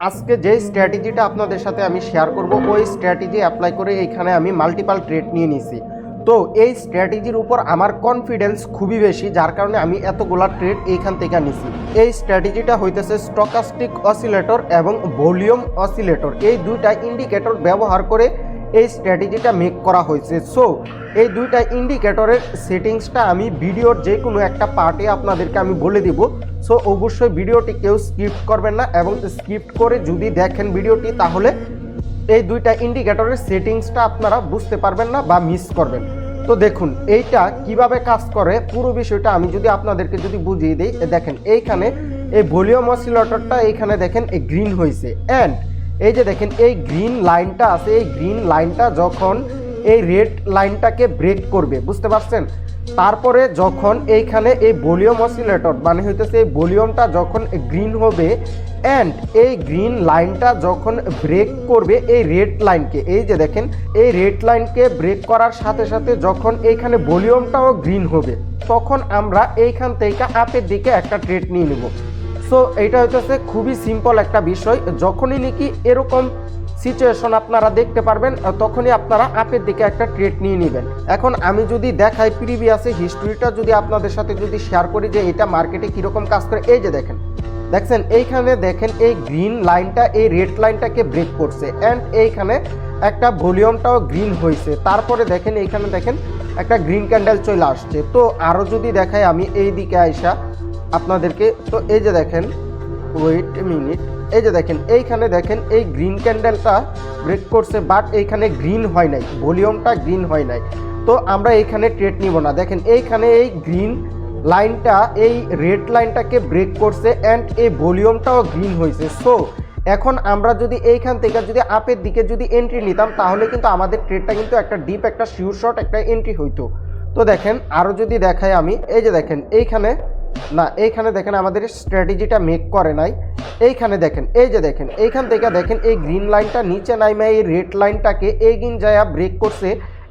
আজকে যে স্ট্র্যাটেজিটা আপনাদের সাথে আমি শেয়ার করব ওই স্ট্র্যাটেজি অ্যাপ্লাই করে এইখানে আমি মাল্টিপাল ট্রেড নিয়ে নিছি। তো এই স্ট্র্যাটেজির উপর আমার কনফিডেন্স খুবই বেশি, যার কারণে আমি এতগুলা ট্রেড এইখান থেকে নিছি। এই স্ট্র্যাটেজিটা হইতেছে স্টকাস্টিক অসিলেটর এবং ভলিউম অসিলেটর, এই দুইটা ইন্ডিকেটর ব্যবহার করে এই স্ট্র্যাটেজিটা মেক করা হয়েছে। সো এই দুইটা ইন্ডিকেটরের সেটিংসটা আমি ভিডিওর যে কোনো একটা পার্টে আপনাদেরকে আমি বলে দিব। সো অবশ্যই ভিডিওটি কেউ স্কিপ্ট করবেন না, এবং স্কিপ্ট করে যদি দেখেন ভিডিওটি তাহলে এই দুইটা ইন্ডিকেটরের সেটিংসটা আপনারা বুঝতে পারবেন না বা মিস করবেন। তো দেখুন এইটা কিভাবে কাজ করে পুরো বিষয়টা আমি যদি আপনাদেরকে যদি বুঝিয়ে দিই। দেখেন এইখানে এই ভলিউম অসিলেটরটা এইখানে দেখেন এই গ্রিন হয়েছে, অ্যান্ড এই যে দেখেন এই গ্রিন লাইনটা আছে, এই গ্রিন লাইনটা যখন এই রেড লাইনটাকে ব্রেক করবে, বুঝতে পারছেন, তারপরে যখন এইখানে এই ভলিউম অসিলেটর মানে হইতেছে এই ভলিউমটা যখন গ্রিন হবে অ্যান্ড এই গ্রিন লাইনটা যখন ব্রেক করবে এই রেড লাইনকে, এই যে দেখেন এই রেড লাইনকে ব্রেক করার সাথে সাথে যখন এইখানে ভলিউমটাও গ্রিন হবে, তখন আমরা এইখান থেকে আপের দিকে একটা ট্রেড নিয়ে নেব। সো এইটা হইতেছে খুবই সিম্পল একটা বিষয়। যখনই নাকি এরকম সিচুয়েশন আপনারা দেখতে পারবেন তখনই আপনারা আপের দিকে একটা ট্রেড নিয়ে নেবেন। এখন আমি যদি দেখাই প্রিভিয়াসে হিস্ট্রিটা যদি আপনাদের সাথে যদি শেয়ার করি যে এটা মার্কেটে কীরকম কাজ করে, এই যে দেখছেন এইখানে দেখেন এই গ্রিন লাইনটা এই রেড লাইনটাকে ব্রেক করছে অ্যান্ড এইখানে একটা ভলিউমটাও গ্রিন হয়েছে, তারপরে দেখেন এইখানে দেখেন একটা গ্রিন ক্যান্ডেল চলে আসছে। তো আরও যদি দেখাই আমি এই দিকে আইসা আপনাদেরকে, তো এই যে দেখেন ওয়েট মিনিট, এই যে দেখেন এইখানে দেখেন এই গ্রিন ক্যান্ডেলটা ব্রেক করছে, বাট এইখানে গ্রিন হয় নাই, ভলিউমটা গ্রিন হয় নাই। তো আমরা এইখানে ট্রেড নিব না। দেখেন এইখানে এই গ্রিন লাইনটা এই রেড লাইনটাকে ব্রেক করছে অ্যান্ড এই ভলিউমটাও গ্রিন হয়েছে। সো এখন আমরা যদি এইখান থেকে যদি আপের দিকে যদি এন্ট্রি নিতাম তাহলে কিন্তু আমাদের ট্রেডটা কিন্তু একটা ডিপ একটা শিওর শট একটা এন্ট্রি হইতো। তো দেখেন আরও যদি দেখাই আমি, এই যে দেখেন এইখানে না, এইখানে দেখেন আমাদের স্ট্র্যাটেজিটা মেক করে নাই। এইখানে দেখেন এই যে দেখেন এইখান থেকে দেখেন এই গ্রিন লাইনটা নিচে নাইমে এই রেড লাইনটাকে এগিন যায়া ব্রেক করছে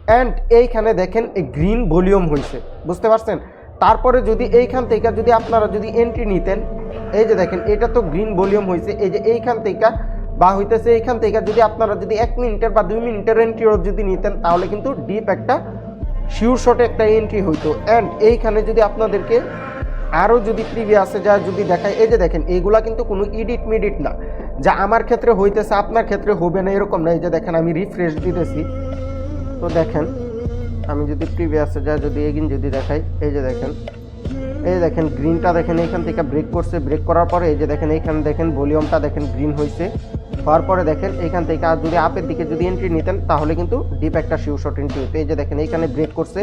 অ্যান্ড এইখানে দেখেন এই গ্রিন ভলিউম হয়েছে, বুঝতে পারছেন। তারপরে যদি এইখান থেকে যদি আপনারা যদি এন্ট্রি নিতেন, এই যে দেখেন এটা তো গ্রিন ভলিউম হয়েছে, এই যে এইখান থেকে বা হইতেছে এইখান থেকে যদি আপনারা যদি 1 মিনিটের বা 2 মিনিটের এন্ট্রিও যদি নিতেন তাহলে কিন্তু ডিপ একটা শিওর শটে একটা এন্ট্রি হইতো। অ্যান্ড এইখানে যদি আপনাদেরকে আরও যদি প্রিভিয়াসে যা যদি দেখায়, এই যে দেখেন এইগুলা কিন্তু কোনো ইডিট মিডিট না, যা আমার ক্ষেত্রে হইতেছে আপনার ক্ষেত্রে হবে না এরকম না। এই যে দেখেন আমি রিফ্রেশ দিতেছি, তো দেখেন আমি যদি প্রিভিয়াসে যা যদি এগিন যদি দেখাই, এই যে দেখেন গ্রিনটা দেখেন এইখান থেকে ব্রেক করছে, ব্রেক করার পরে এই যে দেখেন এইখানে দেখেন ভলিউমটা দেখেন গ্রিন হয়েছে, হওয়ার পরে দেখেন এইখান থেকে আর যদি আপের দিকে যদি এন্ট্রি নিতেন তাহলে কিন্তু ডিপ একটা শিওর শট এন্ট্রি হতো। এই যে দেখেন এইখানে ব্রেক করছে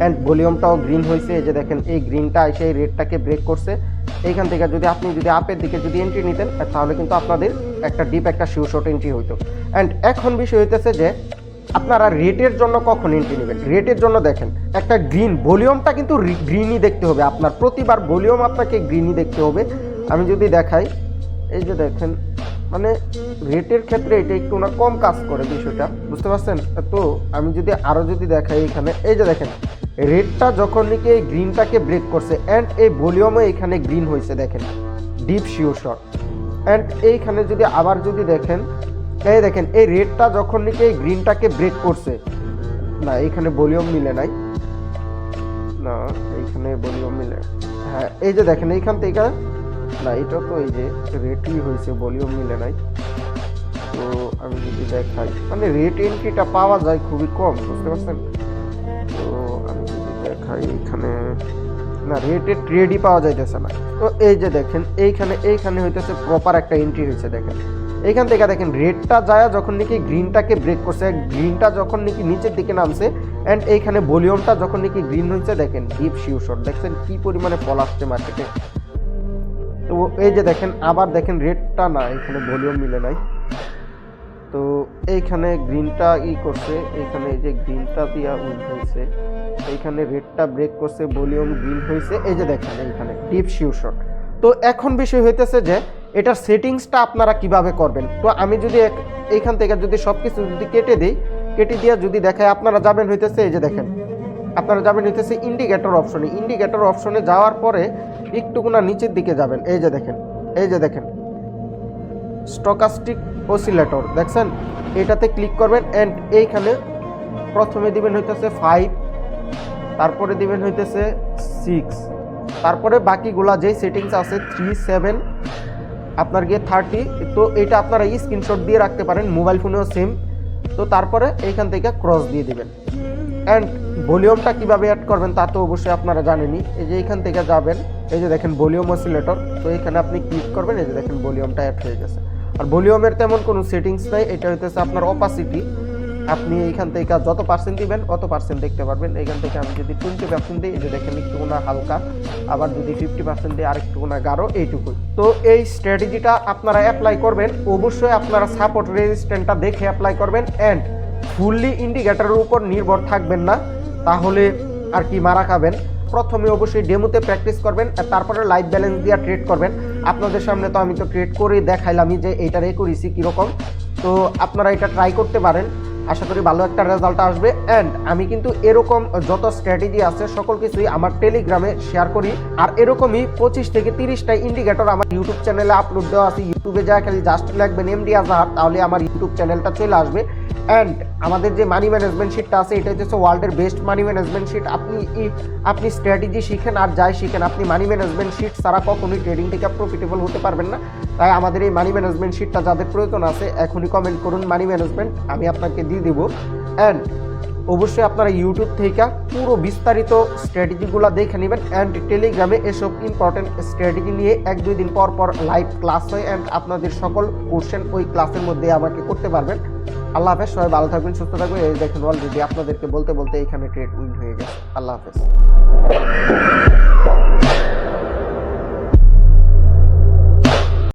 অ্যান্ড ভলিউমটাও গ্রিন হয়েছে, এই যে দেখেন এই গ্রিনটা এসে এই রেডটাকে ব্রেক করছে। এইখান থেকে যদি আপনি যদি আপের দিকে যদি এন্ট্রি নিতেন তাহলে কিন্তু আপনাদের একটা ডিপ একটা শিওর শট এন্ট্রি হইতো। অ্যান্ড এখন বিষয় হইতেছে যে আপনারা রেটের জন্য কখন এন্ট্রি নেবেন। রেটের জন্য দেখেন একটা গ্রিন ভলিউমটা কিন্তু গ্রিনই দেখতে হবে, আপনার প্রতিবার ভলিউম আপনাকে গ্রিনই দেখতে হবে। আমি যদি দেখাই, এই যে দেখেন মানে রেটের ক্ষেত্রে এটা একটু না কম কাজ করে বিষয়টা, বুঝতে পারছেন। তো আমি যদি আরও যদি দেখাই এইখানে, এই যে দেখেন রেডটা যখন নাকি এই গ্রিনটাকে ব্রেক করছে অ্যান্ড এই ভলিউমে এখানে গ্রিন হয়েছে, দেখেন ডিপ শিওর শট। অ্যান্ড এইখানে যদি আবার যদি দেখেন, এই দেখেন এই রেডটা যখন নাকি এই গ্রিনটাকে ব্রেক করছে, না এইখানে ভলিউম মিলে নাই, না এইখানে ভলিউম মিলে, হ্যাঁ এই যে দেখেন এইখান থেকে না, এটা তো এই যে রেটই হয়েছে, ভলিউম মিলে নাই। তো আমি যদি দেখাই মানে রেট এন্ট্রিটা পাওয়া যায় খুবই কম, বুঝতে পারছেন। তো আমি যদি দেখাই এখানে না, রেটের ট্রেডই পাওয়া যাইতেছে না। তো এই যে দেখেন এইখানে হইতেছে প্রপার একটা এন্ট্রি হয়েছে। দেখেন এইখান থেকে দেখেন রেডটা যায় যখন নাকি গ্রিনটাকে ব্রেক করছে, গ্রিনটা যখন নাকি নিচের দিকে নামছে অ্যান্ড এইখানে ভলিউমটা যখন নাকি গ্রিন হয়েছে, দেখেন ডিপ শিওর শট, দেখছেন কি পরিমাণে ফল আসছে মার্কেটে। তো এই যে দেখেন আবার দেখেন রেডটা না, এখানে ভলিউম মিলে নাই। তো এইখানে গ্রিনটা করছে, এইখানে এই যে গ্রিনটা দিয়া উইন হয়েছে, এইখানে রেডটা ব্রেক করছে, ভলিউম গ্রিন হয়েছে, এই যে দেখেন এইখানে ডিপ শিওর শট। তো এখন বিষয় হইতেছে যে এটার সেটিংসটা আপনারা কিভাবে করবেন। তো আমি যদি এইখান থেকে যদি সব কিছু যদি কেটে দিয়ে যদি দেখায়, আপনারা যাবেন হইতেছে এই যে দেখেন আপনারা যাবেন হইতেছে ইন্ডিকেটর অপশনে। ইন্ডিকেটর অপশনে যাওয়ার পরে একটুকুনা নিচের দিকে যাবেন, এই যে দেখেন স্টকাস্টিক অসিলেটর দেখছেন, এটাতে ক্লিক করবেন অ্যান্ড এইখানে প্রথমে দিবেন হইতেছে 5, তারপরে দিবেন হইতেছে 6, তারপরে বাকিগুলা যেই সেটিংস আছে 3, 7 আপনার গিয়ে 30। তো এটা আপনারা স্ক্রিনশট দিয়ে রাখতে পারেন, মোবাইল ফোনেও সেম। তো তারপরে এইখান থেকে ক্রস দিয়ে দিবেন অ্যান্ড ভলিউমটা কিভাবে অ্যাড করবেন তা তো অবশ্যই আপনারা জানেনই। এই যে এইখান থেকে যাবেন, এই যে দেখেন ভলিউম অসিলেটর, তো এখানে আপনি ক্লিক করবেন, এই যে দেখেন ভলিউমটা অ্যাড হয়ে গেছে। আর ভলিউমের তেমন কোনো সেটিংস নাই, এটা হইতেছে আপনার অপাসিটি। আপনি এইখান থেকে যত পার্সেন্ট দিবেন অত পার্সেন্ট দেখতে পারবেন। এইখান থেকে আমি যদি 20% দিই, এই যে দেখেন একটু না হালকা, আবার যদি 50% দিই আর একটু না গাঢ়, এইটুকুই। তো এই স্ট্র্যাটেজিটা আপনারা অ্যাপ্লাই করবেন, অবশ্যই আপনারা সাপোর্ট রেজিস্ট্যান্টটা দেখে অ্যাপ্লাই করবেন অ্যান্ড ফুললি ইন্ডিকেটরের উপর নির্ভর থাকবেন না, তাহলে আর কি মারা খাবেন। প্রথমে অবশ্যই ডেমোতে প্র্যাকটিস করবেন, আর তারপরে লাইভ ব্যালেন্স দিয়ে ট্রেড করবেন। আপনাদের সামনে তো আমি তো ট্রেড করে দেখাইলামই যে এইটা করেছি কীরকম। তো আপনারা এটা ট্রাই করতে পারেন, আশা করি ভালো একটা রেজাল্ট আসবে। অ্যান্ড আমি কিন্তু এরকম যত স্ট্র্যাটেজি আছে সকল কিছুই আমার টেলিগ্রামে শেয়ার করি, আর এরকমই 25 থেকে 30টা ইন্ডিকেটর আমার ইউটিউব চ্যানেলে আপলোড দেওয়া আছে। ইউটিউবে যা খালি জাস্ট লাগবেন এমডি আজহার, তাহলে আমার ইউটিউব চ্যানেলটা চলে আসবে। অ্যান্ড আমাদের যে মানি ম্যানেজমেন্ট শিটটা আছে, এটা হচ্ছে ওয়ার্ল্ডের বেস্ট মানি ম্যানেজমেন্ট শিট। আপনি স্ট্র্যাটেজি শিখেন আর যাই শিখেন, আপনি মানি ম্যানেজমেন্ট শিট ছাড়া কখনোই ট্রেডিং থেকে প্রফিটেবল হতে পারবেন না। তাই আমাদের এই মানি ম্যানেজমেন্ট শিটটা যাদের প্রয়োজন আছে এখনই কমেন্ট করুন মানি ম্যানেজমেন্ট, আমি আপনাকে দিয়ে দেবো। অ্যান্ড অবশ্যই আপনারা ইউটিউব থেকে পুরো বিস্তারিত স্ট্র্যাটেজিগুলো দেখে নেবেন। অ্যান্ড টেলিগ্রামে এসব ইম্পর্টেন্ট স্ট্র্যাটেজি নিয়ে 1-2 দিন পর পর লাইভ ক্লাস হয়, অ্যান্ড আপনাদের সকল কোশ্চেন ওই ক্লাসের মধ্যে আমাকে করতে পারবেন। আল্লাহ হাফেজ, সবাই ভালো থাকবেন, সুস্থ থাকবেন। এই দেখেন অলরেডি আপনাদেরকে বলতে বলতে এখানে ট্রেড উইন হয়ে গেছে। আল্লাহ হাফেজ।